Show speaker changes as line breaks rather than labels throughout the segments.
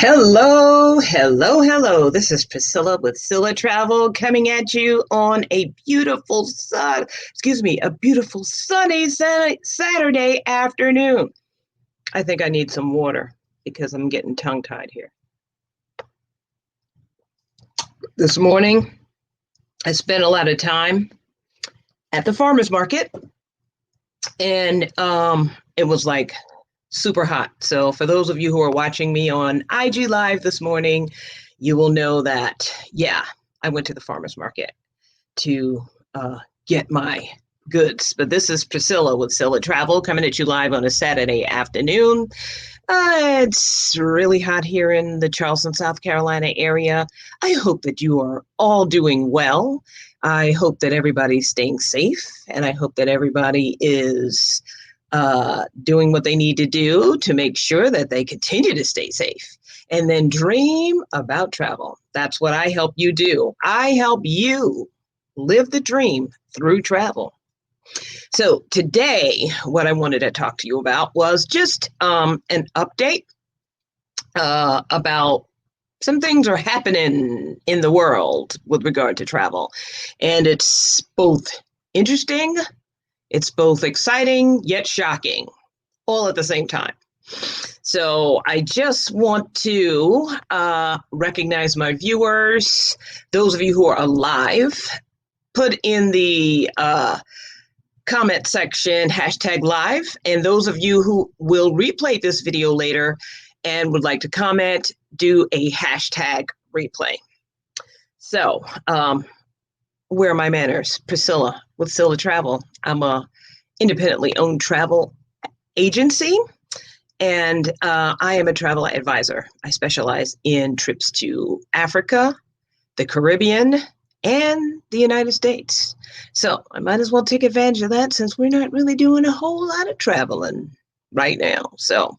Hello, hello, hello. This is Priscilla with Scylla Travel coming at you on a beautiful sunny Saturday afternoon. I think I need some water because I'm getting tongue-tied here. This morning, I spent a lot of time at the farmer's market, and it was like super hot. So for those of you who are watching me on IG Live this morning, you will know that, yeah, I went to the farmer's market to get my goods. But this is Priscilla with Scylla Travel coming at you live on a Saturday afternoon. It's really hot here in the Charleston, South Carolina area. I hope that you are all doing well. I hope that everybody's staying safe, and I hope that everybody is doing what they need to do to make sure that they continue to stay safe. And then dream about travel. That's what I help you do. I help you live the dream through travel. So today, what I wanted to talk to you about was just an update about some things are happening in the world with regard to travel. And it's both interesting, it's both exciting, yet shocking, all at the same time. So I just want to recognize my viewers, those of you who are alive, put in the comment section #live, and those of you who will replay this video later and would like to comment, do a #replay. So where are my manners? Priscilla with Scylla Travel. I'm a independently owned travel agency, and I am a travel advisor. I specialize in trips to Africa, the Caribbean, and the United States. So I might as well take advantage of that since we're not really doing a whole lot of traveling right now. So,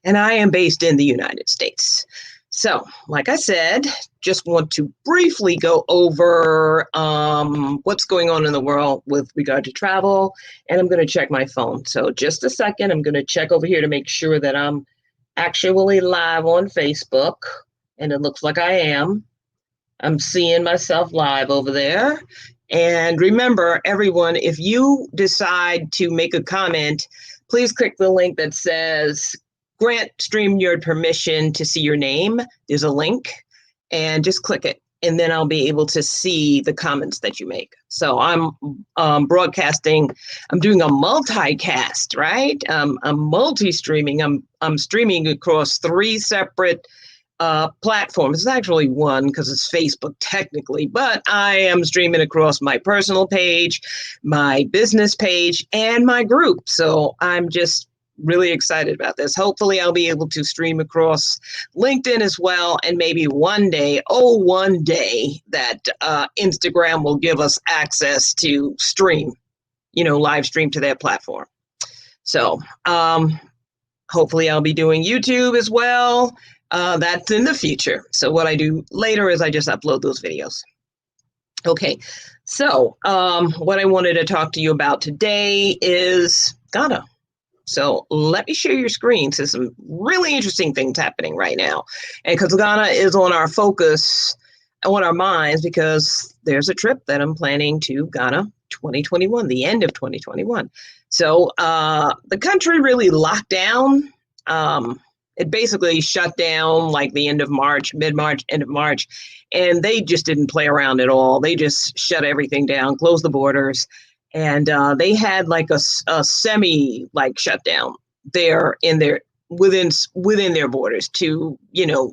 and I am based in the United States. So, like I said, just want to briefly go over what's going on in the world with regard to travel, and I'm going to check my phone. So just a second, I'm going to check over here to make sure that I'm actually live on Facebook, and it looks like I am. I'm seeing myself live over there. And remember, everyone, if you decide to make a comment, please click the link that says grant StreamYard permission to see your name. There's a link, and just click it, and then I'll be able to see the comments that you make. So I'm broadcasting. I'm doing a multicast, right? I'm multi-streaming. I'm streaming across 3 separate platforms. It's actually one because it's Facebook technically, but I am streaming across my personal page, my business page, and my group. So I'm just really excited about this. Hopefully I'll be able to stream across LinkedIn as well, and maybe one day that Instagram will give us access to stream, live stream to that platform. So hopefully I'll be doing YouTube as well. That's in the future. So what I do later is I just upload those videos. Okay, so what I wanted to talk to you about today is Ghana. So let me share your screen. There's some really interesting things happening right now. And because Ghana is on our focus, on our minds, because there's a trip that I'm planning to Ghana 2021, the end of 2021. So the country really locked down. It basically shut down like the end of March, mid-March, end of March, and they just didn't play around at all. They just shut everything down, closed the borders, and they had like a semi like shutdown there in their within their borders to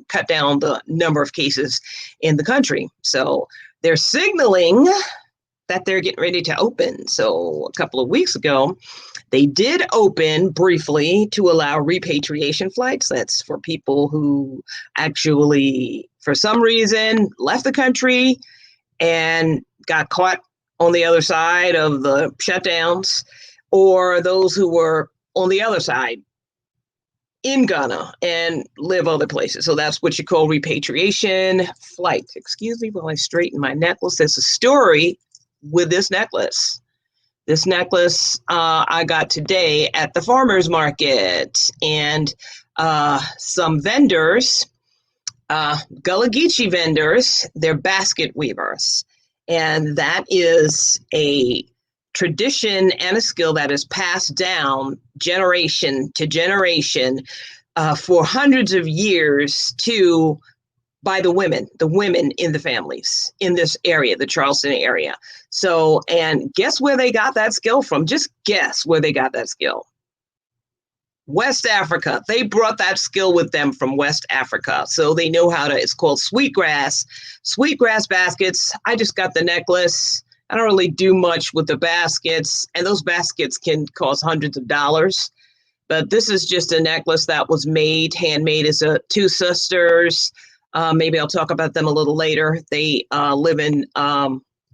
cut down the number of cases in the country. So they're signaling that they're getting ready to open. So a couple of weeks ago, they did open briefly to allow repatriation flights. That's for people who actually, for some reason, left the country and got caught on the other side of the shutdowns, or those who were on the other side in Ghana and live other places. So that's what you call repatriation flights. Excuse me while I straighten my necklace. There's a story with this necklace. This necklace I got today at the farmer's market, and some vendors Gullah Geechee vendors, they're basket weavers. And that is a tradition and a skill that is passed down generation to generation for hundreds of years to by the women in the families in this area, the Charleston area. So, and guess where they got that skill from? Just guess where they got that skill. West Africa. They brought that skill with them from West Africa. So they know how to, it's called sweetgrass baskets. I just got the necklace. I don't really do much with the baskets, and those baskets can cost hundreds of dollars. But this is just a necklace that was handmade as two sisters. Maybe I'll talk about them a little later. They live in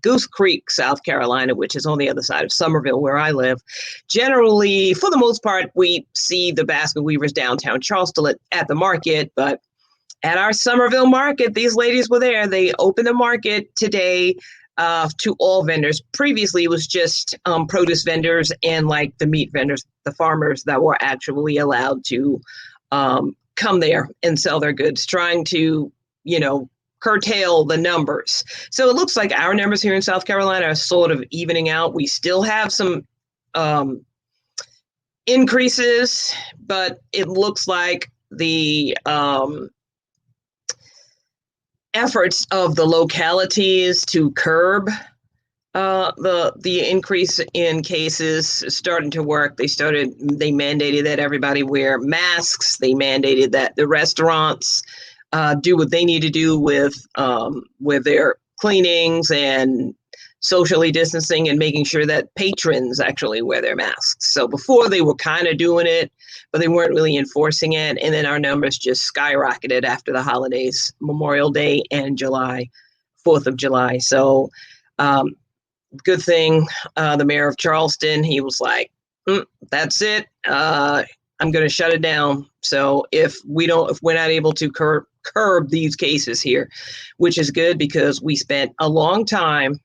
Goose Creek, South Carolina, which is on the other side of Summerville, where I live. Generally, for the most part, we see the basket weavers downtown Charleston at the market, but at our Summerville market, these ladies were there. They opened the market today to all vendors. Previously, it was just produce vendors and like the meat vendors, the farmers that were actually allowed to come there and sell their goods, trying to, curtail the numbers. So it looks like our numbers here in South Carolina are sort of evening out. We still have some increases, but it looks like the efforts of the localities to curb the increase in cases is starting to work. They mandated that everybody wear masks. They mandated that the restaurants do what they need to do with their cleanings and socially distancing and making sure that patrons actually wear their masks. So before they were kind of doing it, but they weren't really enforcing it. And then our numbers just skyrocketed after the holidays, Memorial Day and 4th of July. So good thing the mayor of Charleston, he was like, that's it. I'm going to shut it down. So if we're not able to curb these cases here, which is good because we spent a long time,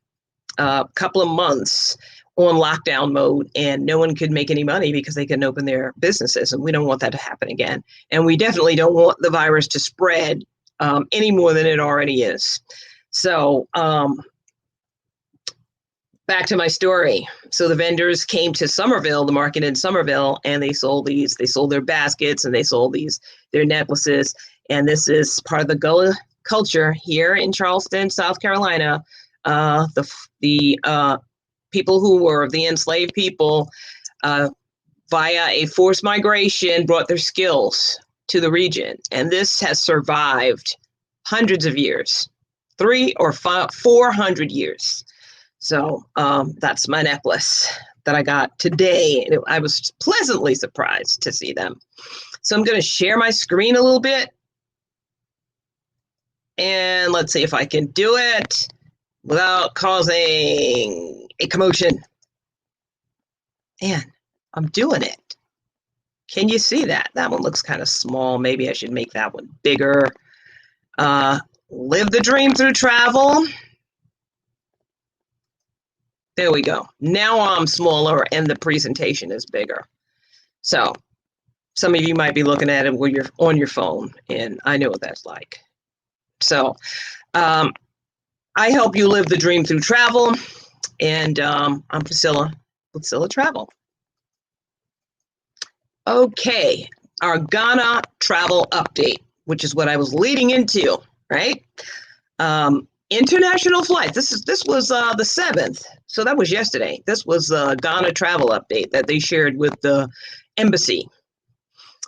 a couple of months on lockdown mode, and no one could make any money because they couldn't open their businesses. And we don't want that to happen again. And we definitely don't want the virus to spread any more than it already is. So back to my story. So the vendors came to Summerville, the market in Summerville, and they sold their baskets and they sold their necklaces. And this is part of the Gullah culture here in Charleston, South Carolina. The people who were the enslaved people via a forced migration brought their skills to the region. And this has survived hundreds of years, 300 or 400 years. So that's my necklace that I got today. I was pleasantly surprised to see them. So I'm going to share my screen a little bit. And let's see if I can do it without causing a commotion. And I'm doing it. Can you see that? That one looks kind of small. Maybe I should make that one bigger. Live the dream through travel. There we go. Now I'm smaller and the presentation is bigger. So some of you might be looking at it when you're on your phone, and I know what that's like. So I help you live the dream through travel, and I'm Priscilla Travel. Okay, our Ghana travel update, which is what I was leading into, right? International flights. This was the 7th, so that was yesterday. This was the Ghana travel update that they shared with the embassy.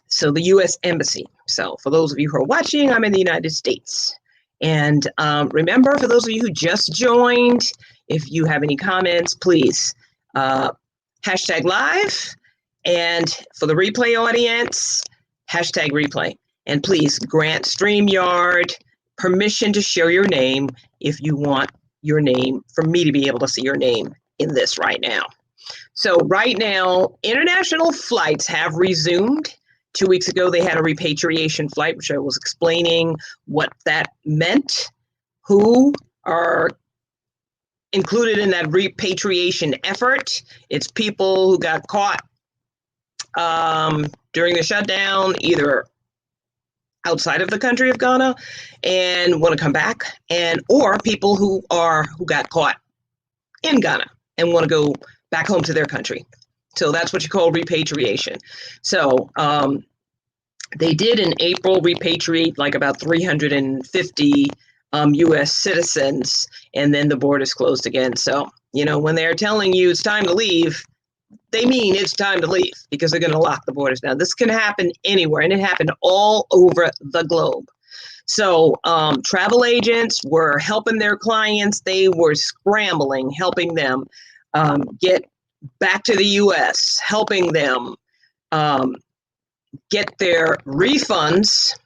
So the U.S. Embassy. So for those of you who are watching, I'm in the United States. And remember, for those of you who just joined, if you have any comments, please hashtag live. And for the replay audience, hashtag replay. And please grant StreamYard permission to share your name if you want your name, for me to be able to see your name in this right now. So right now, international flights have resumed. 2 weeks ago, they had a repatriation flight, which I was explaining what that meant, who are included in that repatriation effort. It's people who got caught during the shutdown, either outside of the country of Ghana and want to come back, and or people who got caught in Ghana and want to go back home to their country. So that's what you call repatriation. So they did in April repatriate like about 350 U.S. citizens, and then the borders closed again. So, when they're telling you it's time to leave, they mean it's time to leave, because they're going to lock the borders down. This can happen anywhere, and it happened all over the globe. So travel agents were helping their clients. They were scrambling, helping them get back to the U.S., helping them get their refunds.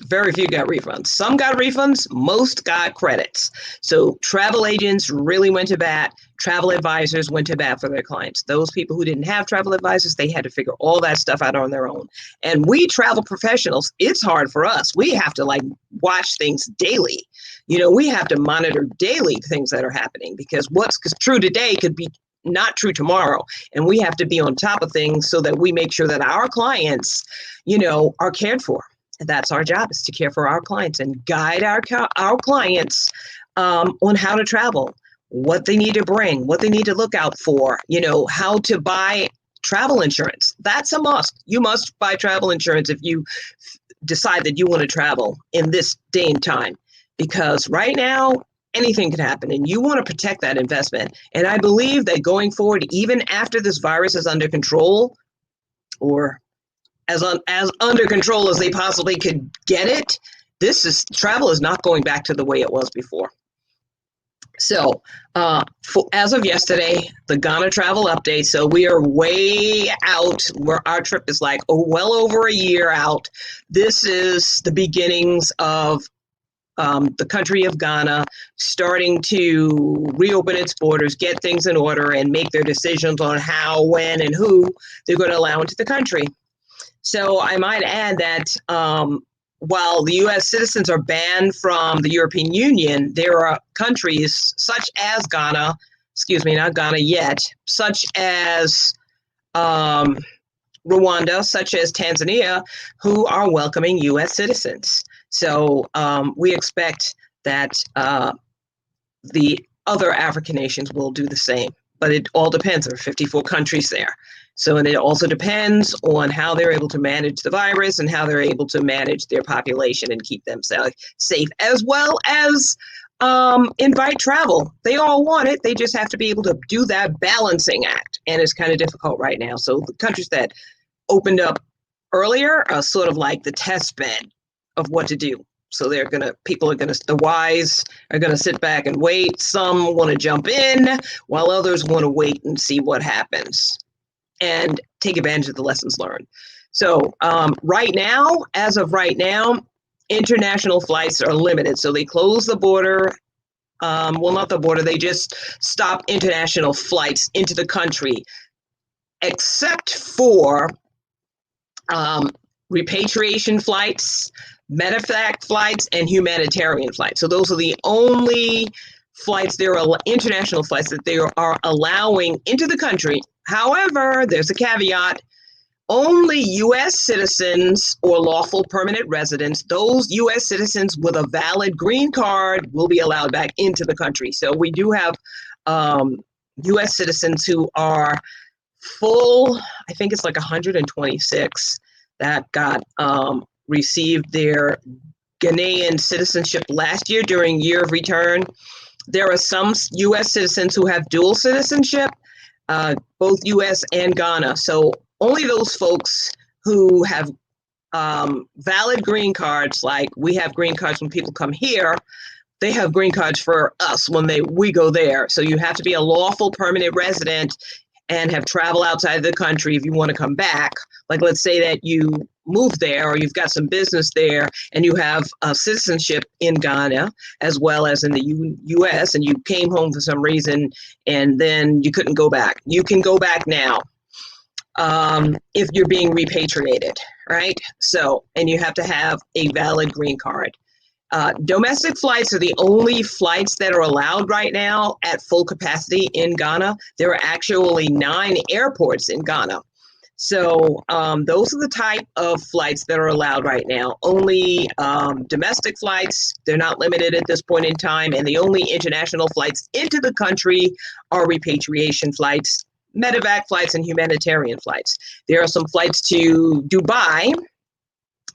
Very few got refunds. Some got refunds, most got credits. So travel agents really went to bat. Travel advisors went to bat for their clients. Those people who didn't have travel advisors, they had to figure all that stuff out on their own. And we travel professionals, it's hard for us. We have to watch things daily. We have to monitor daily things that are happening, because what's true today could be not true tomorrow. And we have to be on top of things so that we make sure that our clients, are cared for. That's our job, is to care for our clients and guide our clients on how to travel, what they need to bring, what they need to look out for, how to buy travel insurance. That's a must. You must buy travel insurance if you decide that you want to travel in this day and time, because right now, anything can happen, and you want to protect that investment. And I believe that going forward, even after this virus is under control, or as under control as they possibly could get it, travel is not going back to the way it was before. So as of yesterday, the Ghana travel update, so we are way out, where our trip is well over a year out. This is the beginnings of the country of Ghana starting to reopen its borders, get things in order, and make their decisions on how, when, and who they're going to allow into the country. So I might add that while the U.S. citizens are banned from the European Union, there are countries such as Ghana, not Ghana yet, such as Rwanda, such as Tanzania, who are welcoming U.S. citizens. So we expect that the other African nations will do the same. But it all depends. There are 54 countries there. So, and it also depends on how they're able to manage the virus and how they're able to manage their population and keep them safe, as well as invite travel. They all want it. They just have to be able to do that balancing act. And it's kind of difficult right now. So the countries that opened up earlier are sort of like the test bed of what to do. So the wise are going to sit back and wait. Some want to jump in, while others want to wait and see what happens and take advantage of the lessons learned. So as of right now, international flights are limited. So they close the border. Not the border. They just stop international flights into the country, except for repatriation flights, medevac flights, and humanitarian flights. So those are the only flights, there are international flights that they are allowing into the country. However, there's a caveat. Only U.S. citizens or lawful permanent residents, those U.S. citizens with a valid green card, will be allowed back into the country. So we do have U.S. citizens who are full, I think it's 126, that got received their Ghanaian citizenship last year during Year of Return. There are some U.S. citizens who have dual citizenship, both U.S. and Ghana. So only those folks who have valid green cards, like we have green cards when people come here, they have green cards for us when we go there. So you have to be a lawful permanent resident and have traveled outside the country if you want to come back. Like, let's say that you moved there or you've got some business there and you have citizenship in Ghana as well as in the U.S. and you came home for some reason and then you couldn't go back. You can go back now if you're being repatriated, right? So, and you have to have a valid green card. Domestic flights are the only flights that are allowed right now at full capacity in Ghana. There are actually 9 airports in Ghana. So those are the type of flights that are allowed right now. Only domestic flights, they're not limited at this point in time, and the only international flights into the country are repatriation flights, medevac flights, and humanitarian flights. There are some flights to Dubai,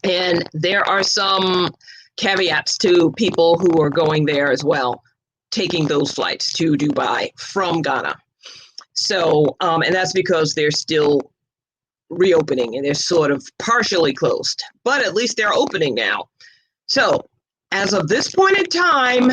and there are some caveats to people who are going there as well, taking those flights to Dubai from Ghana. So, and that's because they're still reopening and they're sort of partially closed, but at least they're opening now. So, as of this point in time,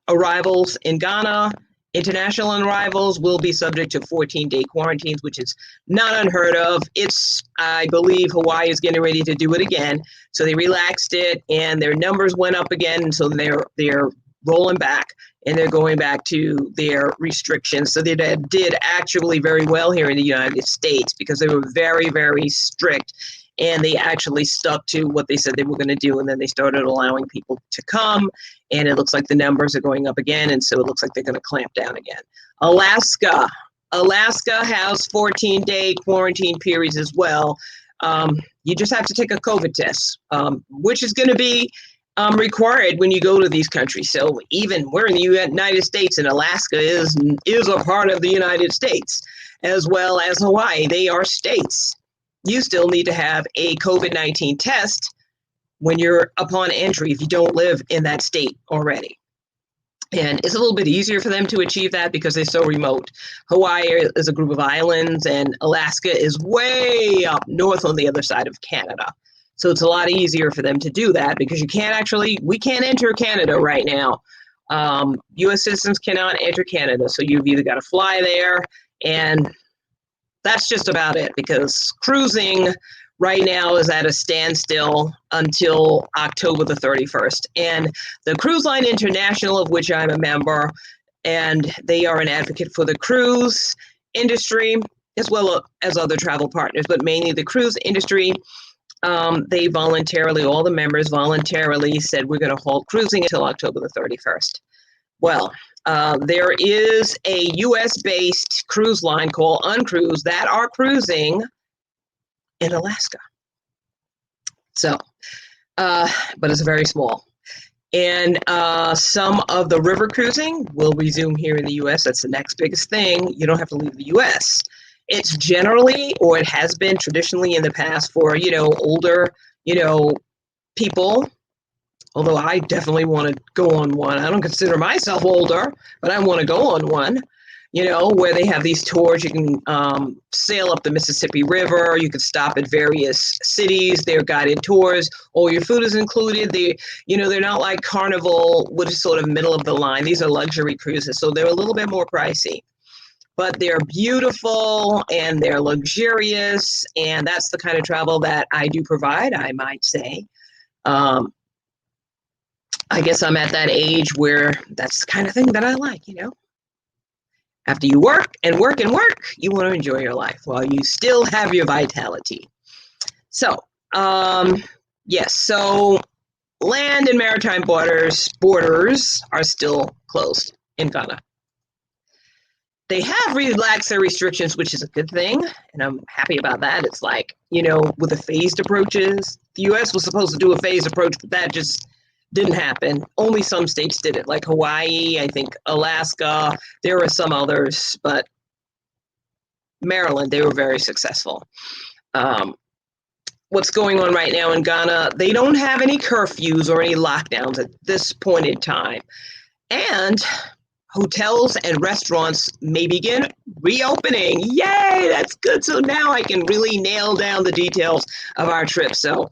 arrivals in Ghana, international arrivals will be subject to 14-day quarantines, which is not unheard of. It's, I believe, Hawaii is getting ready to do it again. So they relaxed it, and their numbers went up again, and so they're rolling back, and they're going back to their restrictions. So they did actually very well here in the United States because they were very, very strict, and they actually stuck to what they said they were going to do, and then they started allowing people to come, and it looks like the numbers are going up again, and so it looks like they're going to clamp down again. Alaska has 14-day quarantine periods as well. You just have to take a COVID test, which is going to be required when you go to these countries. So even we're in the United States, and Alaska is a part of the United States, as well as Hawaii. They are states. You still need to have a COVID-19 test when you're upon entry if you don't live in that state already. And it's a little bit easier for them to achieve that because they're so remote. Hawaii is a group of islands, and Alaska is way up north on the other side of Canada. So it's a lot easier for them to do that because we can't enter Canada right now. U.S. citizens cannot enter Canada. So you've either got to fly there, and that's just about it because cruising right now is at a standstill until October the 31st. And the Cruise Line International, of which I'm a member, and they are an advocate for the cruise industry as well as other travel partners, but mainly the cruise industry. They voluntarily, all the members voluntarily said we're going to halt cruising until October the 31st. Well, there is a U.S.-based cruise line called Uncruise that are cruising in Alaska. So, but it's very small. And some of the river cruising will resume here in the U.S. That's the next biggest thing. You don't have to leave the U.S. It's generally, or it has been traditionally in the past for, older, people. Although I definitely want to go on one. I don't consider myself older, but I want to go on one, where they have these tours. You can sail up the Mississippi River. You can stop at various cities. They're guided tours. All your food is included. They're not like Carnival, which is sort of middle of the line. These are luxury cruises, so they're a little bit more pricey. But they're beautiful and they're luxurious, and that's the kind of travel that I do provide, I might say. I guess I'm at that age where that's the kind of thing that I like, After you work and work and work, you want to enjoy your life while you still have your vitality. So, yes, so land and maritime borders are still closed in Ghana. They have relaxed their restrictions, which is a good thing, and I'm happy about that. It's like, with the phased approaches, the U.S. was supposed to do a phased approach, but that just didn't happen. Only some states did it, like Hawaii, I think Alaska. There were some others, but Maryland, they were very successful. What's going on right now in Ghana, they don't have any curfews or any lockdowns at this point in time. And hotels and restaurants may begin reopening. Yay, that's good. So now I can really nail down the details of our trip. So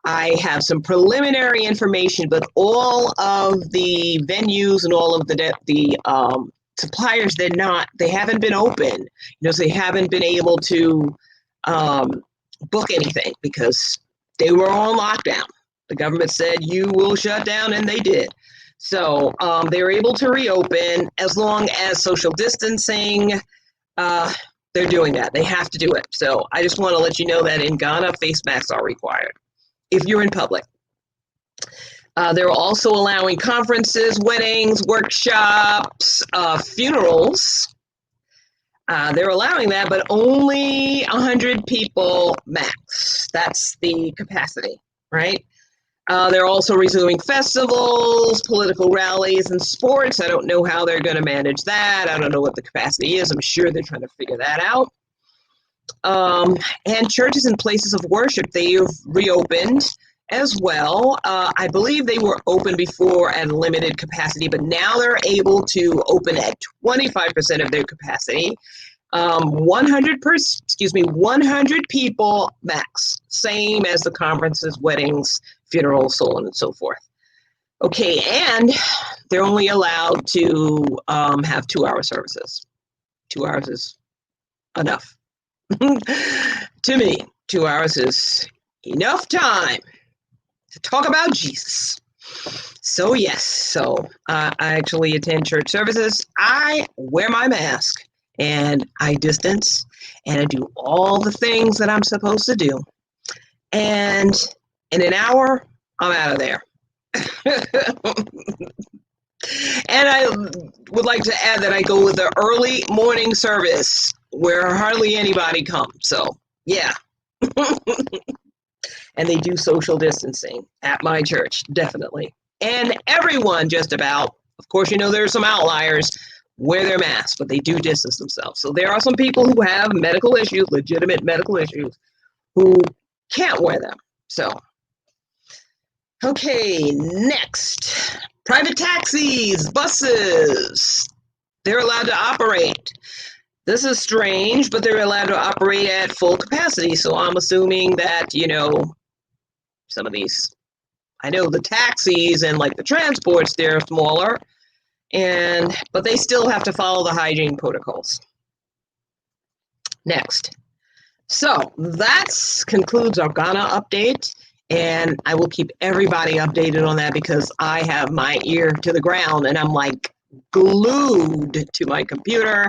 I have some preliminary information, but all of the venues and all of the suppliers, they haven't been open. So they haven't been able to book anything because they were on lockdown. The government said you will shut down, and they did. So they were able to reopen as long as social distancing. They're doing that. They have to do it. So I just want to let you know that in Ghana, face masks are required if you're in public. They're also allowing conferences, weddings, workshops, funerals, They're allowing that, but only 100 people max. That's the capacity, right? They're also resuming festivals, political rallies, and sports. I don't know how they're going to manage that. I don't know what the capacity is. I'm sure they're trying to figure that out. And churches and places of worship, they've reopened as well. I believe they were open before at limited capacity, but now they're able to open at 25% of their capacity. 100 people max, same as the conferences, weddings, funerals, so on and so forth. Okay, and they're only allowed to have 2-hour services. 2 hours is enough. To me, 2 hours is enough time to talk about Jesus. So yes, I actually attend church services. I wear my mask and I distance and I do all the things that I'm supposed to do. And in an hour, I'm out of there. And I would like to add that I go with the early morning service where hardly anybody comes. So yeah. And they do social distancing at my church, definitely. And everyone just about, of course, there's some outliers, wear their masks, but they do distance themselves. So there are some people who have medical issues, legitimate medical issues, who can't wear them. So, okay, next. Private taxis, buses, they're allowed to operate. This is strange, but they're allowed to operate at full capacity. So I'm assuming that, some of these, I know the taxis and like the transports, they're smaller, but they still have to follow the hygiene protocols. Next. So that concludes our Ghana update, and I will keep everybody updated on that because I have my ear to the ground and I'm like glued to my computer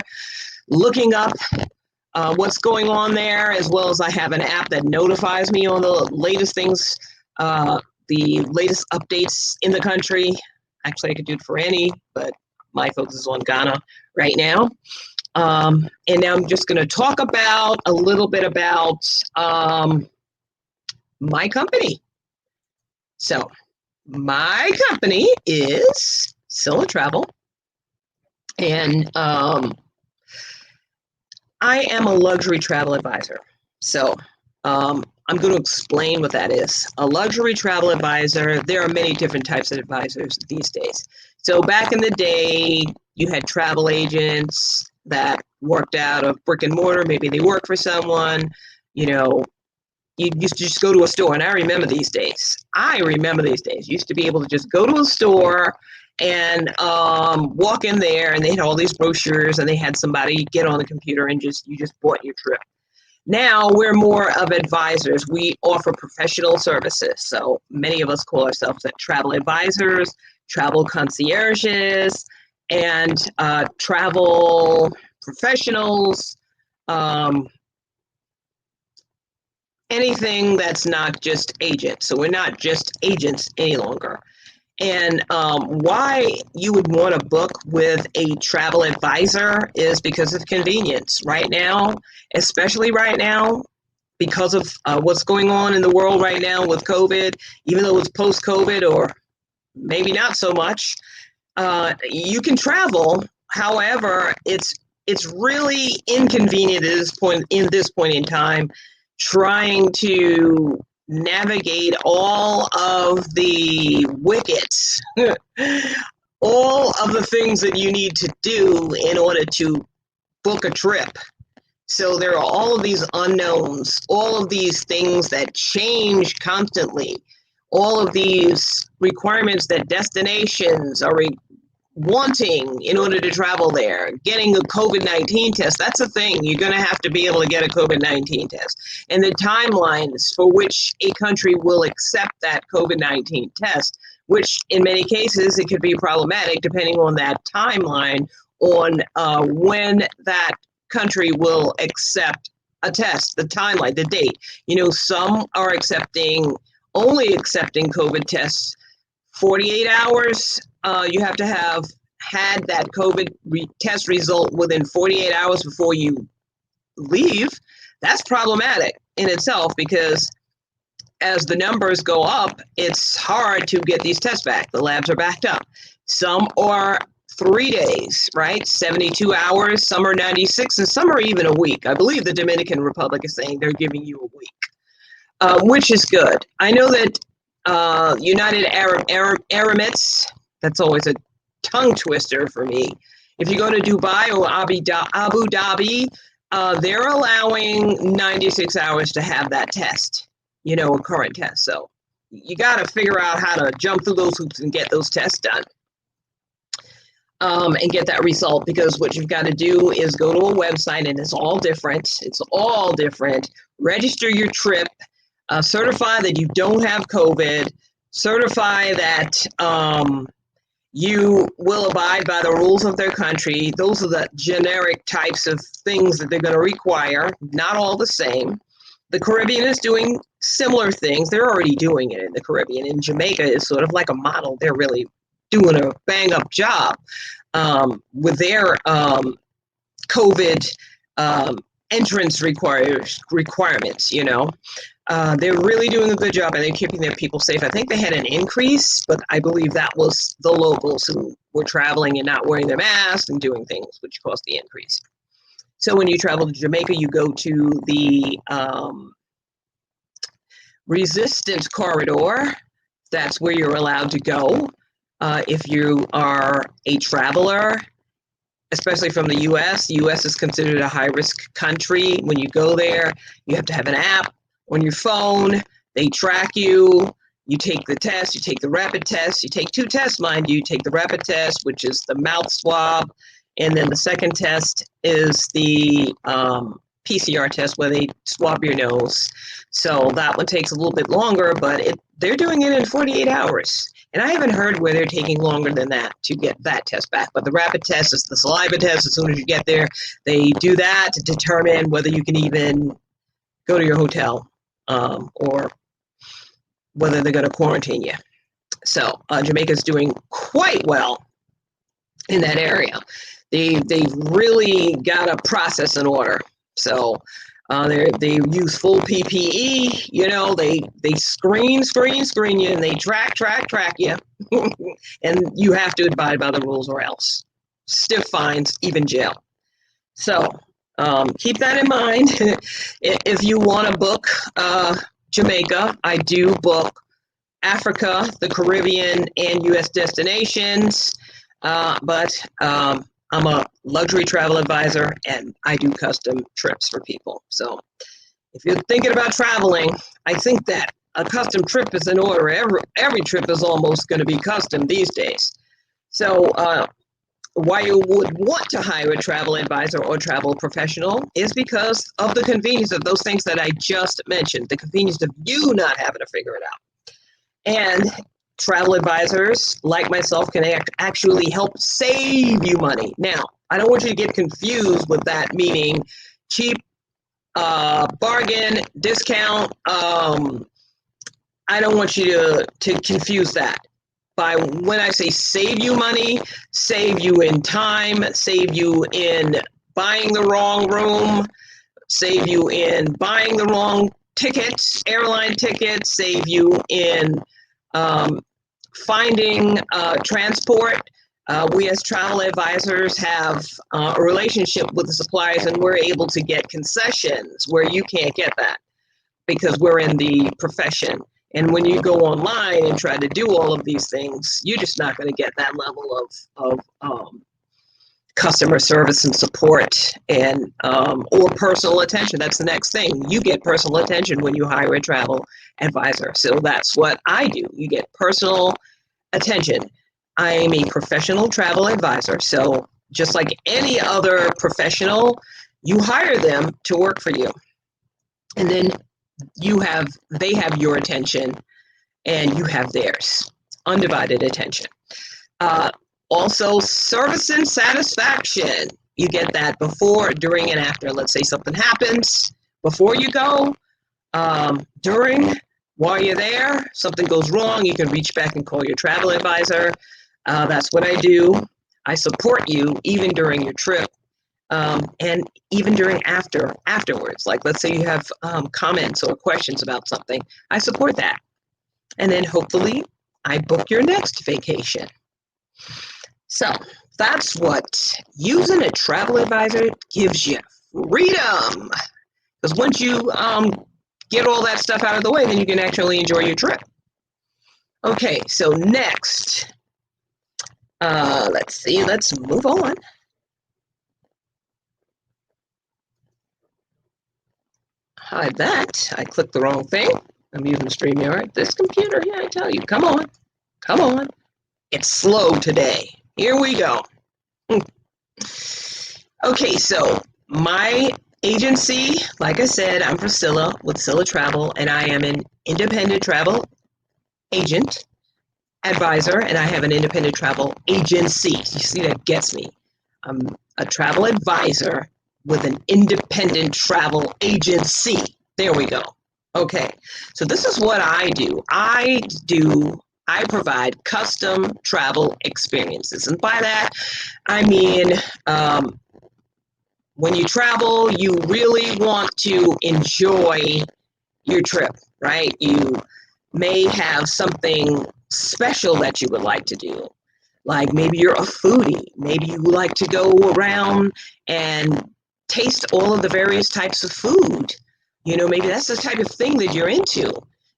looking up what's going on there, as well as I have an app that notifies me on the latest things, the latest updates in the country. Actually, I could do it for any, but my focus is on Ghana right now. And now I'm just going to talk about a little bit about my company. So my company is Scylla Travel, and I am a luxury travel advisor. So I'm going to explain what that is. A luxury travel advisor, there are many different types of advisors these days. So back in the day, you had travel agents that worked out of brick and mortar. Maybe they work for someone, you used to just go to a store. And I remember these days. You used to be able to just go to a store and walk in there, and they had all these brochures, and they had somebody get on the computer and you just bought your trip. Now we're more of advisors. We offer professional services. So many of us call ourselves travel advisors, travel concierges, and travel professionals. Anything that's not just agents. So we're not just agents any longer. And why you would want to book with a travel advisor is because of convenience. Right now, especially right now, because of what's going on in the world right now with COVID, even though it's post-COVID or maybe not so much, you can travel. However, it's really inconvenient at this point in time, trying to navigate all of the wickets, all of the things that you need to do in order to book a trip. So there are all of these unknowns, all of these things that change constantly, all of these requirements that destinations are wanting in order to travel there. Getting a COVID-19 test, that's a thing. You're going to have to be able to get a COVID-19 test. And the timelines for which a country will accept that COVID-19 test, which in many cases it could be problematic depending on that timeline on when that country will accept a test, the timeline, the date. Some are only accepting COVID tests 48 hours. You have to have had that COVID test result within 48 hours before you leave, that's problematic in itself, because as the numbers go up, it's hard to get these tests back. The labs are backed up. Some are 3 days, right? 72 hours, some are 96, and some are even a week. I believe the Dominican Republic is saying they're giving you a week, which is good. I know that United Arab Emirates, that's always a tongue twister for me. If you go to Dubai or Abu Dhabi, they're allowing 96 hours to have that test, a current test. So you got to figure out how to jump through those hoops and get those tests done, and get that result, because what you've got to do is go to a website, and it's all different. It's all different. Register your trip, certify that you don't have COVID, certify that you will abide by the rules of their country. Those are the generic types of things that they're going to require, not all the same. The Caribbean is doing similar things. They're already doing it in the Caribbean. And Jamaica is sort of like a model. They're really doing a bang-up job with their COVID entrance requirements, They're really doing a good job, and they're keeping their people safe. I think they had an increase, but I believe that was the locals who were traveling and not wearing their masks and doing things which caused the increase. So when you travel to Jamaica, you go to the resistance corridor. That's where you're allowed to go. If you are a traveler, especially from the U.S., the U.S. is considered a high-risk country. When you go there, you have to have an app on your phone. They track you. You take the test. You take the rapid test. You take 2 tests, mind you. You take the rapid test, which is the mouth swab, and then the second test is the PCR test, where they swab your nose. So that one takes a little bit longer, but they're doing it in 48 hours. And I haven't heard where they're taking longer than that to get that test back. But the rapid test is the saliva test. As soon as you get there, they do that to determine whether you can even go to your hotel, or whether they're going to quarantine you. So Jamaica's doing quite well in that area. They've really got a process in order. So they use full PPE. They screen you, and they track you, and you have to abide by the rules, or else stiff fines, even jail. So keep that in mind. If you want to book Jamaica, I do book Africa, the Caribbean, and U.S. destinations, but I'm a luxury travel advisor, and I do custom trips for people. So if you're thinking about traveling, I think that a custom trip is in order. Every trip is almost going to be custom these days. So why you would want to hire a travel advisor or travel professional is because of the convenience of those things that I just mentioned, the convenience of you not having to figure it out. And travel advisors like myself can actually help save you money. Now, I don't want you to get confused with that meaning cheap, bargain, discount. I don't want you to confuse that. When I say save you money, save you in time, save you in buying the wrong room, save you in buying the wrong tickets, airline tickets, save you in finding transport. We as travel advisors have a relationship with the suppliers, and we're able to get concessions where you can't get that because we're in the profession. And when you go online and try to do all of these things, you're just not going to get that level of customer service and support, and or personal attention. That's the next thing. You get personal attention when you hire a travel advisor. So that's what I do. You get personal attention. I'm a professional travel advisor. So just like any other professional, you hire them to work for you. And then they have your attention, and you have theirs. Undivided attention. Also, service and satisfaction. You get that before, during, and after. Let's say something happens before you go, during, while you're there, something goes wrong, you can reach back and call your travel advisor. That's what I do. I support you even during your trip, and even during afterwards. Like, let's say you have comments or questions about something, I support that. And then hopefully I book your next vacation. So that's what using a travel advisor gives you: freedom. Because once you get all that stuff out of the way, then you can actually enjoy your trip. Okay, so next, let's move on. Hide that. I clicked the wrong thing. I'm using StreamYard. This computer, yeah, I tell you, come on. Come on. It's slow today. Here we go. Okay, so my agency, like I said, I'm Priscilla with Scylla Travel, and I am an independent travel agent, advisor, and I have an independent travel agency. You see, that gets me. I'm a travel advisor with an independent travel agency. There we go. Okay, so this is what I do. I provide custom travel experiences. And by that, I mean, when you travel, you really want to enjoy your trip, right? You may have something special that you would like to do. Like maybe you're a foodie. Maybe you like to go around and taste all of the various types of food. Maybe that's the type of thing that you're into.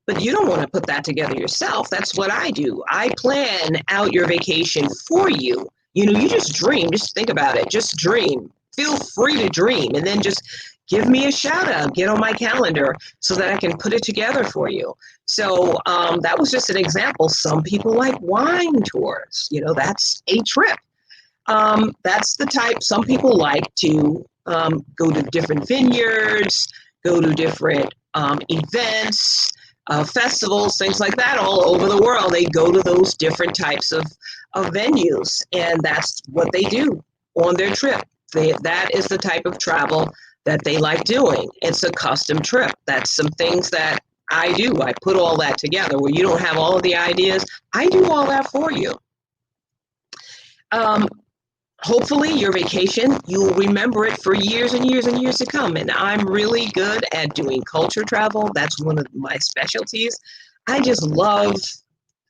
But you don't want to put that together yourself. That's what I do. I plan out your vacation for you. You just dream. Just think about it. Just dream. Feel free to dream. And then just give me a shout out. Get on my calendar so that I can put it together for you. So that was just an example. Some people like wine tours. That's a trip. That's the type. Some people like to go to different vineyards, go to different events, festivals, things like that all over the world. They go to those different types of venues, and that's what they do on their trip. That is the type of travel that they like doing. It's a custom trip. That's some things that I do. I put all that together where you don't have all of the ideas. I do all that for you. Hopefully your vacation, you'll remember it for years and years and years to come. And I'm really good at doing culture travel. That's one of my specialties. I just love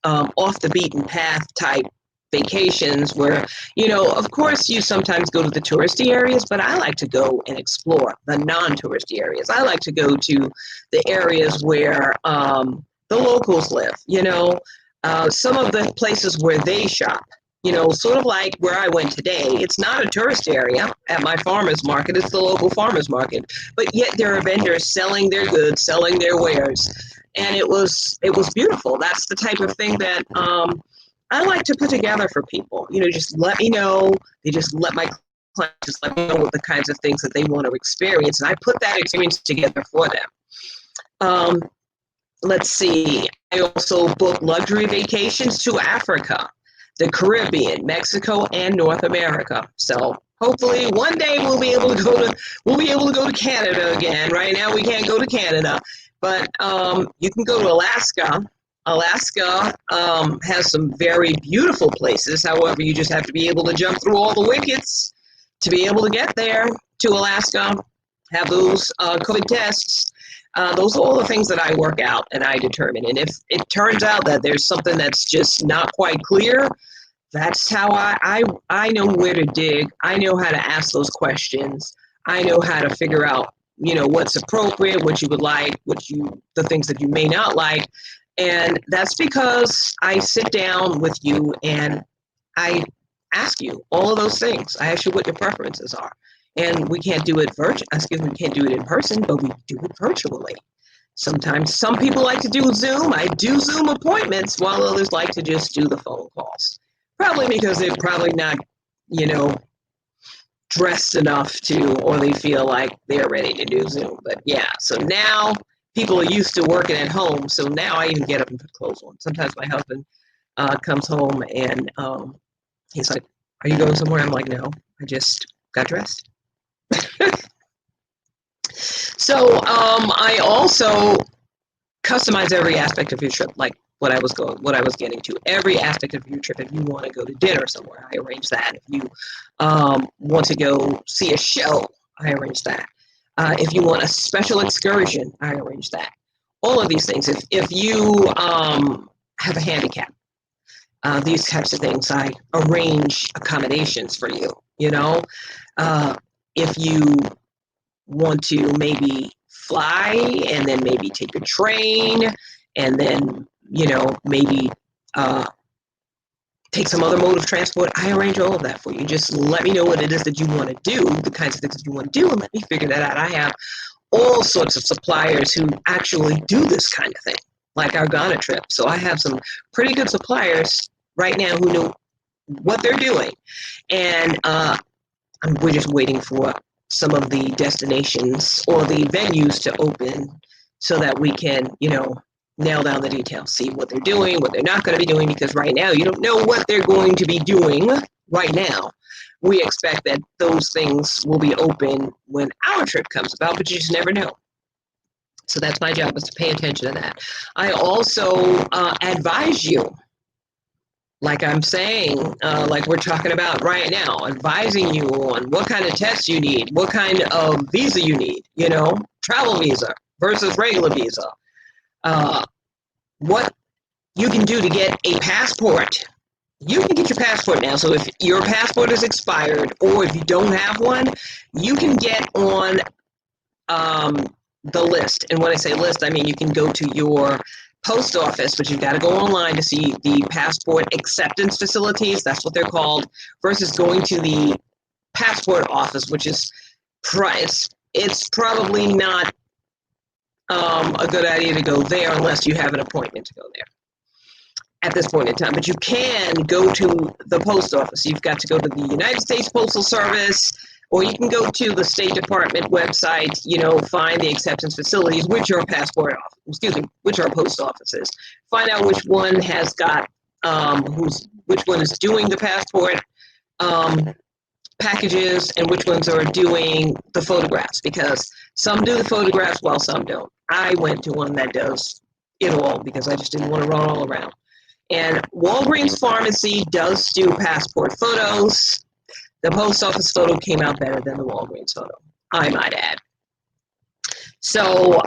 off the beaten path type vacations where, of course you sometimes go to the touristy areas, but I like to go and explore the non-touristy areas. I like to go to the areas where the locals live, some of the places where they shop. Sort of like where I went today. It's not a tourist area at my farmer's market. It's the local farmer's market. But yet there are vendors selling their goods, selling their wares. And it was beautiful. That's the type of thing that I like to put together for people. Just let me know. They just let my clients just let me know what the kinds of things that they want to experience. And I put that experience together for them. Let's see. I also book luxury vacations to Africa, the Caribbean, Mexico, and North America. So hopefully one day we'll be able to go to Canada again. Right now we can't go to Canada, but you can go to Alaska. Alaska has some very beautiful places. However, you just have to be able to jump through all the wickets to be able to get there to Alaska. Have those COVID tests. Those are all the things that I work out and I determine. And if it turns out that there's something that's just not quite clear, that's how I know where to dig. I know how to ask those questions. I know how to figure out, what's appropriate, what you would like, the things that you may not like. And that's because I sit down with you and I ask you all of those things. I ask you what your preferences are. And we can't do it we can't do it in person, but we do it virtually. Sometimes some people like to do Zoom. I do Zoom appointments while others like to just do the phone calls. Probably because they're probably not, dressed enough to, or they feel like they're ready to do Zoom. But yeah, so now people are used to working at home. So now I even get up and put clothes on. Sometimes my husband comes home and he's like, "Are you going somewhere?" I'm like, "No, I just got dressed." So I also customize every aspect of your trip. Like what I was getting to. Every aspect of your trip. If you want to go to dinner somewhere, I arrange that. If you want to go see a show, I arrange that. If you want a special excursion, I arrange that. All of these things. If you have a handicap, these types of things, I arrange accommodations for you. You know, if you want to maybe fly and then maybe take a train and then, maybe take some other mode of transport, I arrange all of that for you. Just let me know what it is that you want to do, the kinds of things that you want to do, and let me figure that out. I have all sorts of suppliers who actually do this kind of thing, like our Ghana trip. So I have some pretty good suppliers right now who know what they're doing. And we're just waiting for some of the destinations or the venues to open so that we can, nail down the details, see what they're doing, what they're not going to be doing, because right now you don't know what they're going to be doing right now. We expect that those things will be open when our trip comes about, but you just never know. So that's my job, is to pay attention to that. I also advise you, like I'm saying, like we're talking about right now, advising you on what kind of tests you need, what kind of visa you need, travel visa versus regular visa. What you can do to get a passport. You can get your passport now. So if your passport is expired or if you don't have one, you can get on the list. And when I say list, I mean you can go to your post office, but you've got to go online to see the passport acceptance facilities. That's what they're called, versus going to the passport office, which is it's probably not a good idea to go there unless you have an appointment to go there at this point in time. But you can go to the post office. You've got to go to the United States Postal Service, or you can go to the State Department website, find the acceptance facilities, which are which are post offices. Find out which one has got, which one is doing the passport packages and which ones are doing the photographs, because some do the photographs while some don't. I went to one that does it all because I just didn't want to run all around. And Walgreens Pharmacy does do passport photos. The post office photo came out better than the Walgreens photo, I might add. So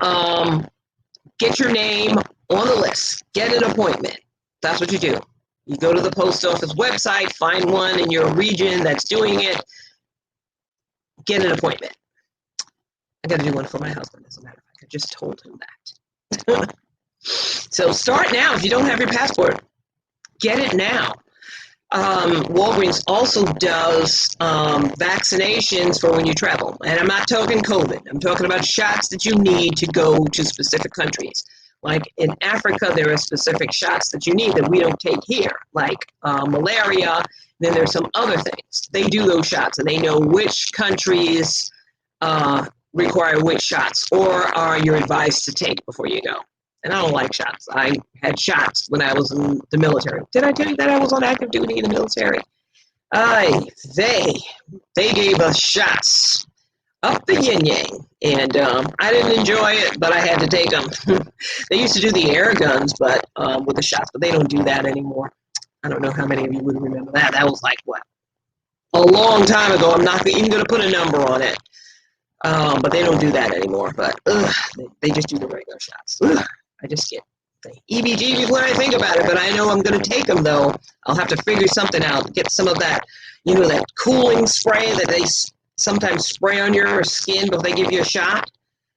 get your name on the list. Get an appointment. That's what you do. You go to the post office website, find one in your region that's doing it, get an appointment. I got to do one for my husband, as a matter of fact. I just told him that. So start now. If you don't have your passport, get it now. Walgreens also does vaccinations for when you travel. And I'm not talking COVID. I'm talking about shots that you need to go to specific countries. Like in Africa, there are specific shots that you need that we don't take here, like malaria. Then there's some other things. They do those shots, and they know which countries require which shots or are you advised to take before you go. And I don't like shots. I had shots when I was in the military. Did I tell you that I was on active duty in the military? They gave us shots up the yin yang, and I didn't enjoy it, but I had to take them. They used to do the air guns, but with the shots, but they don't do that anymore. I don't know how many of you would remember that. That was like what, a long time ago. I'm not even going to put a number on it, but they don't do that anymore. But they just do the regular shots. I just get the EBGBs when I think about it, but I know I'm going to take them, though. I'll have to figure something out, get some of that, that cooling spray that they sometimes spray on your skin before they give you a shot.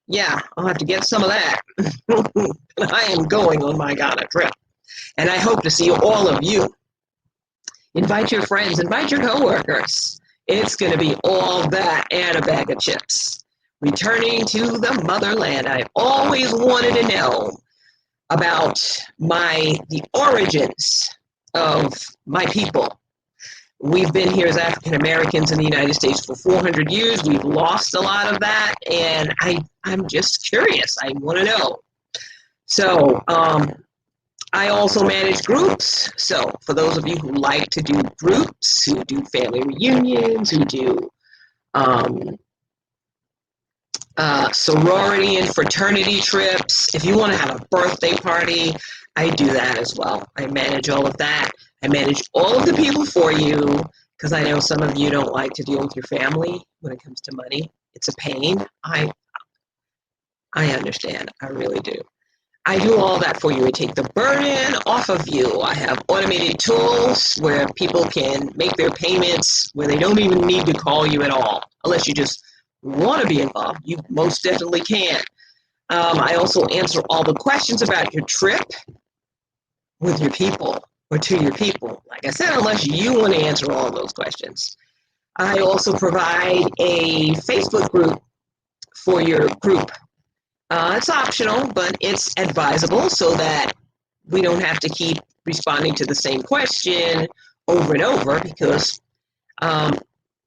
Yeah, I'll have to get some of that. I am going on my Ghana trip, and I hope to see all of you. Invite your friends, invite your coworkers. It's going to be all that and a bag of chips. Returning to the motherland, I always wanted to know about the origins of my people. We've been here as African Americans in the United States for 400 years. We've lost a lot of that, and I'm just curious. I want to know. So I also manage groups. So for those of you who like to do groups, who do family reunions, who do sorority and fraternity trips. If you want to have a birthday party, I do that as well. I manage all of that. I manage all of the people for you because I know some of you don't like to deal with your family when it comes to money. It's a pain. I understand. I really do. I do all that for you. I take the burden off of you. I have automated tools where people can make their payments where they don't even need to call you at all. Unless you just want to be involved, you most definitely can. I also answer all the questions about your trip with your people or to your people. Like I said, unless you want to answer all of those questions. I also provide a Facebook group for your group. It's optional, but it's advisable so that we don't have to keep responding to the same question over and over because um,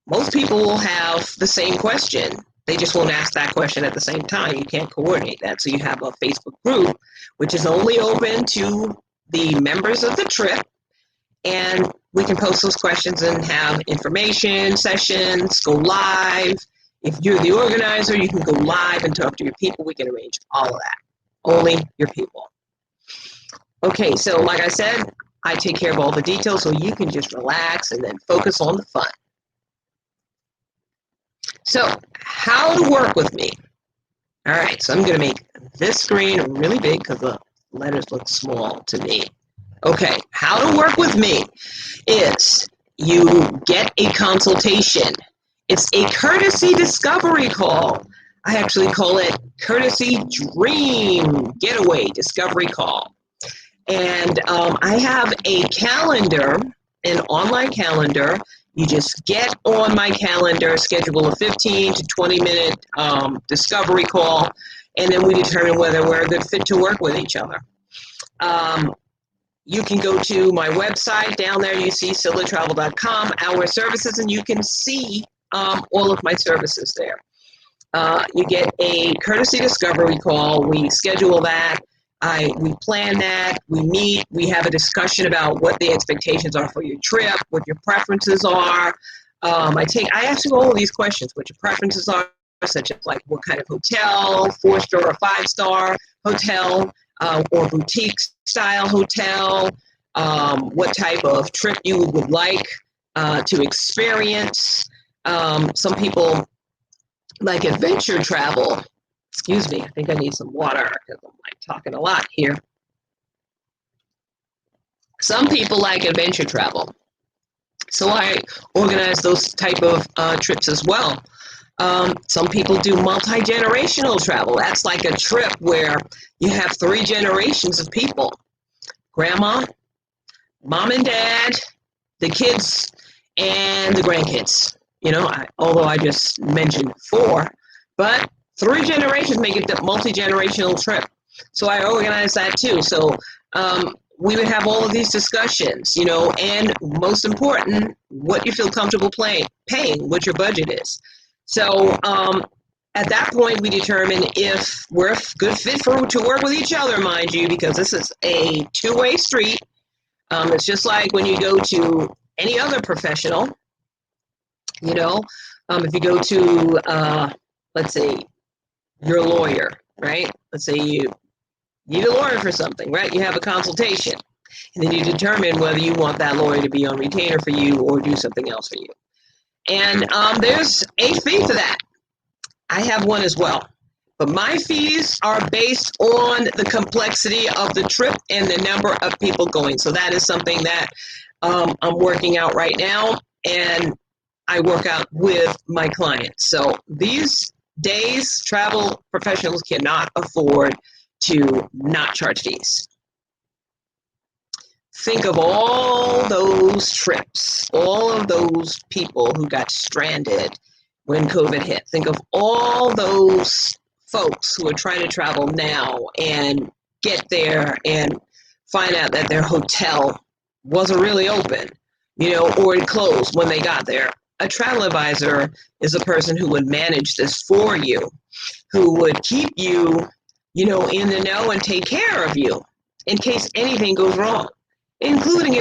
most people will have the same question. They just won't ask that question at the same time. You can't coordinate that. So you have a Facebook group, which is only open to the members of the trip. And we can post those questions and have information sessions, go live. If you're the organizer, you can go live and talk to your people. We can arrange all of that. Only your people. Okay, so like I said, I take care of all the details so you can just relax and then focus on the fun. So, how to work with me. All right, so I'm going to make this screen really big because the letters look small to me. Okay, how to work with me is you get a consultation. It's a courtesy discovery call. I actually call it courtesy dream getaway discovery call. And I have a calendar, an online calendar. You just get on my calendar, schedule a 15 to 20 minute discovery call, and then we determine whether we're a good fit to work with each other. You can go to my website. Down there you see ScyllaTravel.com, our services, and you can see all of my services there. You get a courtesy discovery call. We schedule that. We plan that. We meet. We have a discussion about what the expectations are for your trip, what your preferences are. I ask you all of these questions, what your preferences are, such as like what kind of hotel, 4-star or 5-star hotel, or boutique style hotel, what type of trip you would like to experience. Some people like adventure travel. Excuse me, I think I need some water because I'm like talking a lot here. Some people like adventure travel, so I organize those type of trips as well. Some people do multi-generational travel. That's like a trip where you have 3 generations of people: grandma, mom and dad, the kids, and the grandkids. You know, although I just mentioned 4, but 3 generations make it a multi-generational trip. So I organize that too. So we would have all of these discussions, you know, and most important, what you feel comfortable paying, what your budget is. So at that point, we determine if we're a good fit to work with each other, mind you, because this is a 2-way street. It's just like when you go to any other professional, you know, if you go to, let's say, you're a lawyer, right? Let's say you need a lawyer for something, right? You have a consultation, and then you determine whether you want that lawyer to be on retainer for you or do something else for you. And there's a fee for that. I have one as well. But my fees are based on the complexity of the trip and the number of people going. So that is something that I'm working out right now, and I work out with my clients. So these days, travel professionals cannot afford to not charge fees. Think of all those trips, all of those people who got stranded when COVID hit. Think of all those folks who are trying to travel now and get there and find out that their hotel wasn't really open, you know, or it closed when they got there. A travel advisor is a person who would manage this for you, who would keep you, you know, in the know and take care of you in case anything goes wrong, including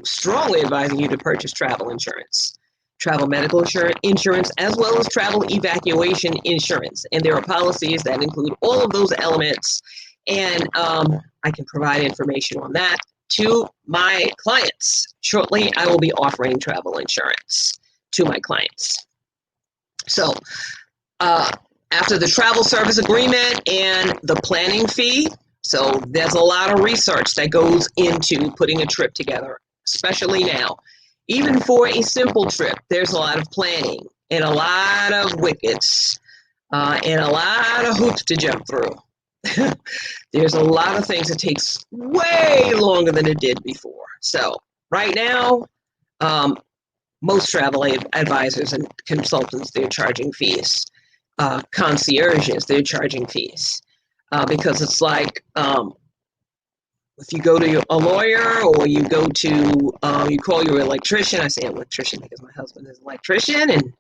strongly advising you to purchase travel insurance. travel medical insurance, as well as travel evacuation insurance. And there are policies that include all of those elements. And I can provide information on that to my clients. Shortly, I will be offering travel insurance to my clients. So after the travel service agreement and the planning fee, so there's a lot of research that goes into putting a trip together, especially now. Even for a simple trip, there's a lot of planning and a lot of wickets and a lot of hoops to jump through. There's a lot of things that takes way longer than it did before. So right now, most travel advisors and consultants, they're charging fees. Concierges, they're charging fees because it's like if you go to a lawyer or you go to, you call your electrician. I say electrician because my husband is an electrician and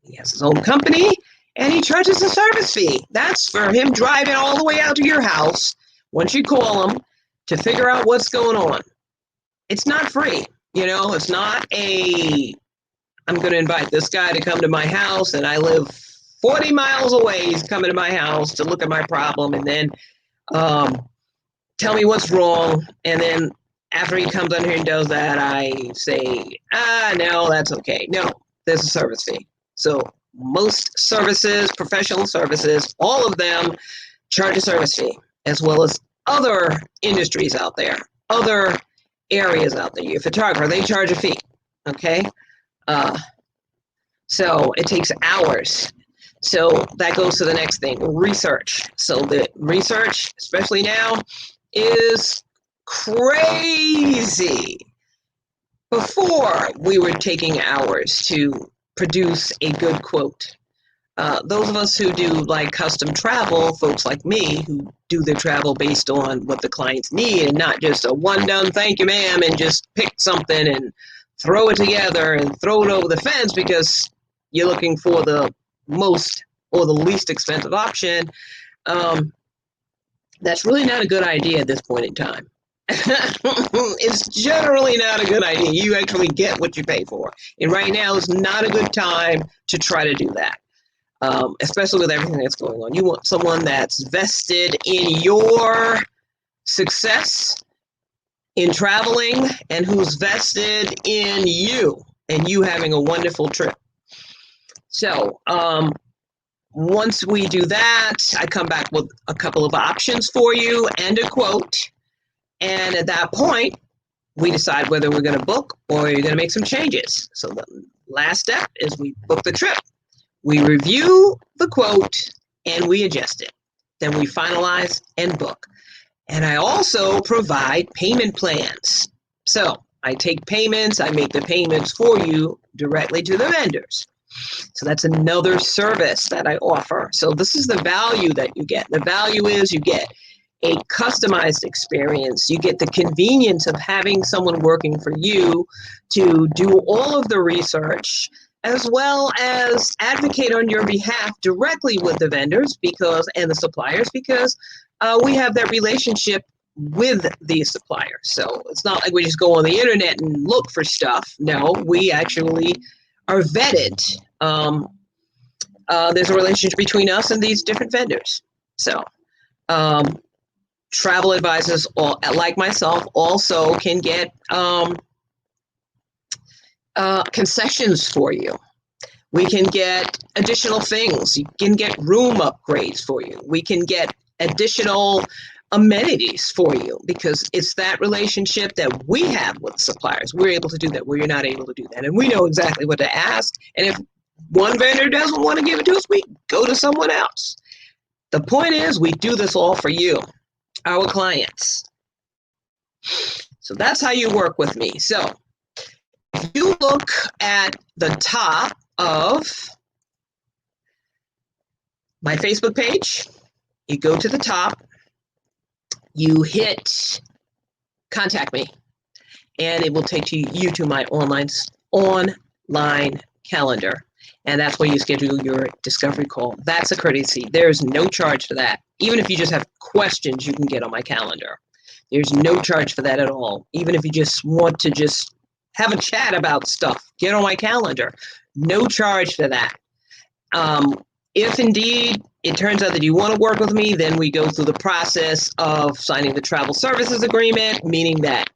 he has his own company and he charges a service fee. That's for him driving all the way out to your house once you call him to figure out what's going on. It's not free. You know, it's not I'm going to invite this guy to come to my house and I live 40 miles away. He's coming to my house to look at my problem and then tell me what's wrong. And then after he comes on here and does that, I say, no, that's okay. No, there's a service fee. So most services, professional services, all of them charge a service fee, as well as other industries out there, other areas out there. Your photographer, they charge a fee, okay? So it takes hours. So that goes to the next thing, research. So the research, especially now, is crazy. Before, we were taking hours to produce a good quote. Those of us who do like custom travel, folks like me who do the travel based on what the clients need and not just a one done thank you ma'am and just pick something and throw it together and throw it over the fence because you're looking for the most or the least expensive option. That's really not a good idea at this point in time. It's generally not a good idea. You actually get what you pay for. And right now is not a good time to try to do that, especially with everything that's going on. You want someone that's vested in your success in traveling and who's vested in you and you having a wonderful trip. So once we do that, I come back with a couple of options for you and a quote. And at that point, we decide whether we're going to book or you're going to make some changes. So the last step is we book the trip. We review the quote and we adjust it. Then we finalize and book. And I also provide payment plans. So I take payments, I make the payments for you directly to the vendors. So that's another service that I offer. So this is the value that you get. The value is you get a customized experience. You get the convenience of having someone working for you to do all of the research, as well as advocate on your behalf directly with the vendors and the suppliers, because we have that relationship with these suppliers. So it's not like we just go on the internet and look for stuff. No, we actually are vetted. There's a relationship between us and these different vendors. So travel advisors, like myself, also can get concessions for you. We can get additional things. You can get room upgrades for you. We can get additional amenities for you because it's that relationship that we have with suppliers. We're able to do that where you're not able to do that. And we know exactly what to ask. And if one vendor doesn't want to give it to us, we go to someone else. The point is we do this all for you, our clients. So that's how you work with me. So if you look at the top of my Facebook page, you go to the top, you hit contact me, and it will take you to my online calendar. And that's where you schedule your discovery call. That's a courtesy. There's no charge for that. Even if you just have questions, you can get on my calendar. There's no charge for that at all. Even if you just want to just have a chat about stuff, get on my calendar. No charge for that. If indeed it turns out that you want to work with me, then we go through the process of signing the travel services agreement, meaning that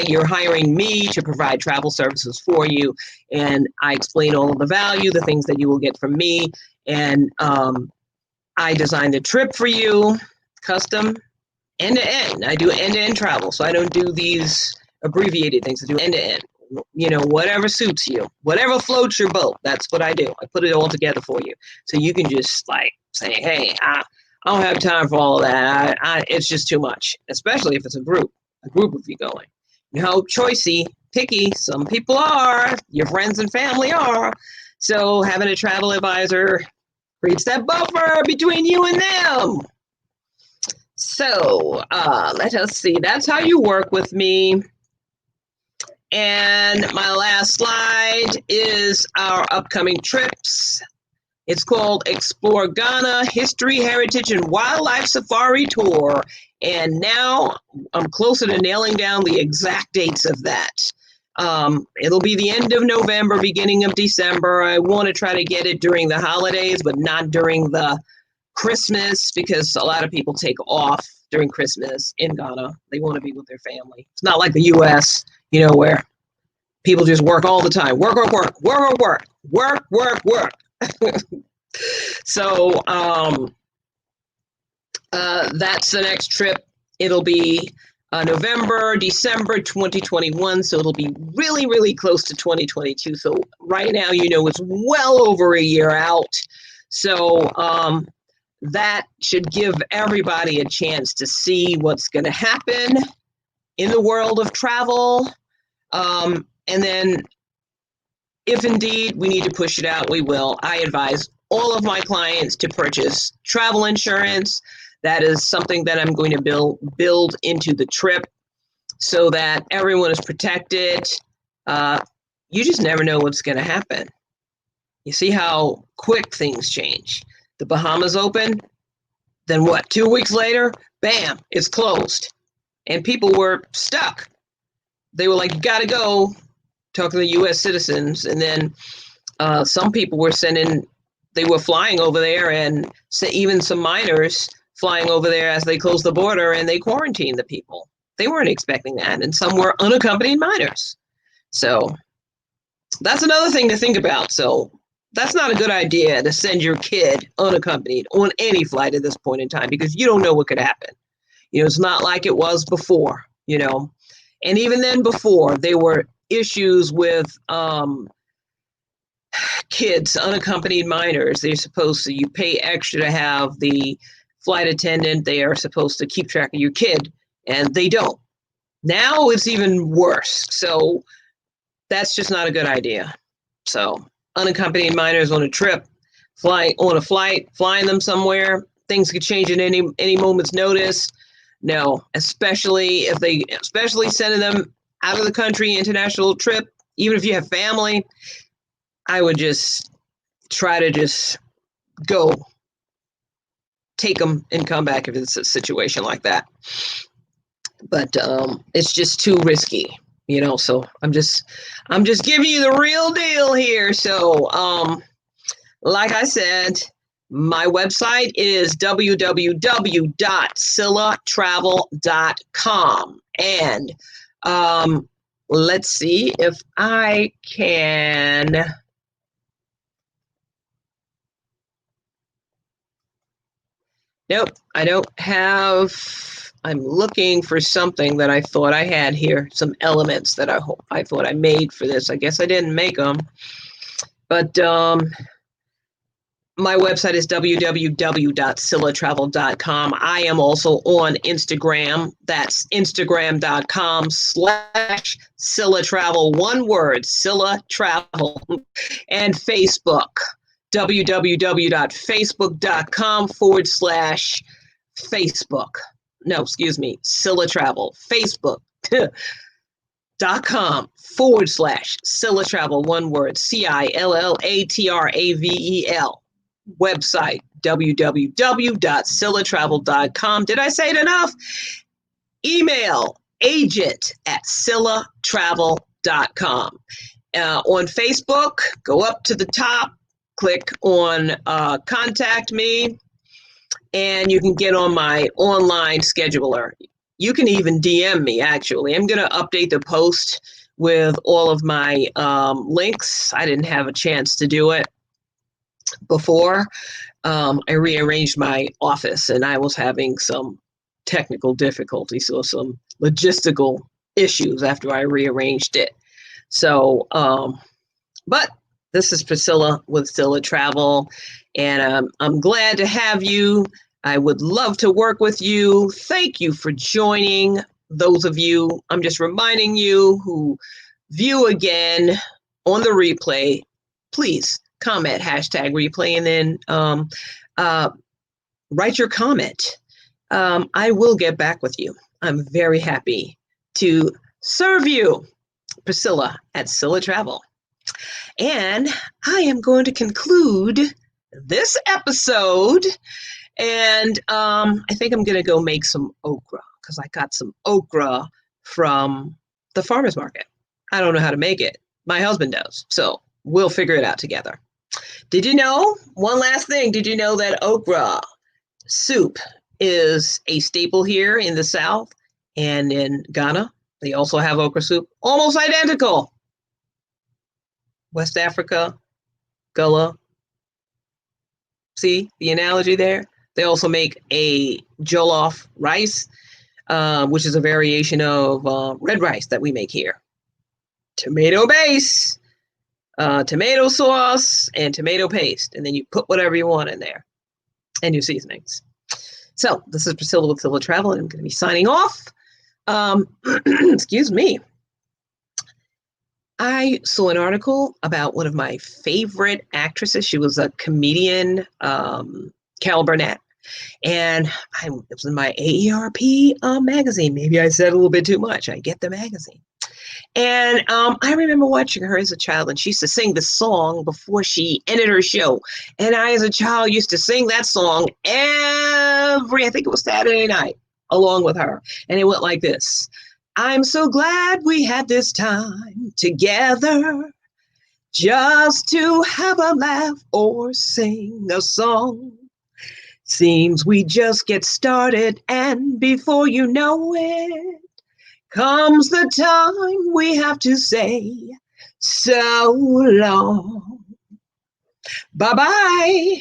you're hiring me to provide travel services for you, and I explain all of the value, the things that you will get from me, and I design the trip for you, custom, end-to-end. I do end-to-end travel, so I don't do these abbreviated things. I do end-to-end. Whatever suits you, whatever floats your boat, that's what I do. I put it all together for you. So you can just like say, hey, I don't have time for all of that. It's just too much, especially if it's a group of you going. Choicey, picky, some people are, your friends and family are. So having a travel advisor creates that buffer between you and them. So let us see, that's how you work with me. And my last slide is our upcoming trips. It's called Explore Ghana History, Heritage, and Wildlife Safari Tour. And now I'm closer to nailing down the exact dates of that. It'll be the end of November, beginning of December. I want to try to get it during the holidays, but not during the Christmas, because a lot of people take off during Christmas in Ghana. They want to be with their family. It's not like the US, where people just work all the time. Work. So that's the next trip. It'll be November, December 2021. So it'll be really, really close to 2022. So right now, it's well over a year out. So that should give everybody a chance to see what's going to happen in the world of travel. And then if indeed we need to push it out, we will. I advise all of my clients to purchase travel insurance. That is something that I'm going to build into the trip so that everyone is protected. You just never know what's going to happen. You see how quick things change. The Bahamas open, then what? 2 weeks later, bam, it's closed. And people were stuck. They were like, you got to go, talking to U.S. citizens. And then some people were they were flying over there, and even some minors flying over there as they closed the border, and they quarantined the people. They weren't expecting that. And some were unaccompanied minors. So that's another thing to think about. So that's not a good idea to send your kid unaccompanied on any flight at this point in time, because you don't know what could happen. It's not like it was before, And even then before, there were issues with kids, unaccompanied minors. You pay extra to have the flight attendant. They are supposed to keep track of your kid, and they don't. Now it's even worse. So that's just not a good idea. So unaccompanied minors on a trip, flying them somewhere, things could change at any moment's notice. No, especially sending them out of the country, international trip, even if you have family, I would just try to just go, take them and come back if it's a situation like that. But it's just too risky, so I'm just giving you the real deal here. So like I said, my website is www.scyllatravel.com. And let's see if I can. Nope, I don't have. I'm looking for something that I thought I had here, some elements that I thought I made for this. I guess I didn't make them. But my website is www.scyllatravel.com. I am also on Instagram. That's instagram.com/ScyllaTravel, one word, Scylla Travel, and Facebook, www.facebook.com/Facebook. No, excuse me, Scylla Travel, Facebook.com/Scylla Travel, one word, CILLATRAVEL. Website, www.scyllatravel.com. Did I say it enough? Email agent@scyllatravel.com. On Facebook, go up to the top, click on Contact Me, and you can get on my online scheduler. You can even DM me, actually. I'm going to update the post with all of my links. I didn't have a chance to do it before. I rearranged my office, and I was having some technical difficulties, so some logistical issues after I rearranged it. So, but this is Priscilla with Zilla Travel, and I'm glad to have you. I would love to work with you. Thank you for joining. Those of you, I'm just reminding you who view again on the replay, please comment #replay and then write your comment. I will get back with you. I'm very happy to serve you. Priscilla at Zilla Travel. And I am going to conclude this episode, and I think I'm going to go make some okra because I got some okra from the farmer's market. I don't know how to make it. My husband does, so we'll figure it out together. Did you know, one last thing, did you know that okra soup is a staple here in the South and in Ghana? They also have okra soup, almost identical. West Africa, Gullah. See the analogy there? They also make a jollof rice, which is a variation of red rice that we make here. Tomato base, tomato sauce, and tomato paste. And then you put whatever you want in there and your seasonings. So this is Priscilla with Zilla Travel, and I'm going to be signing off. Excuse me. I saw an article about one of my favorite actresses. She was a comedian, Carol Burnett, and it was in my AARP magazine. Maybe I said a little bit too much. I get the magazine. And I remember watching her as a child, and she used to sing the song before she ended her show. And I, as a child, used to sing that song I think it was Saturday night, along with her. And it went like this. I'm so glad we had this time together just to have a laugh or sing a song. Seems we just get started, and before you know it, comes the time we have to say so long. Bye-bye.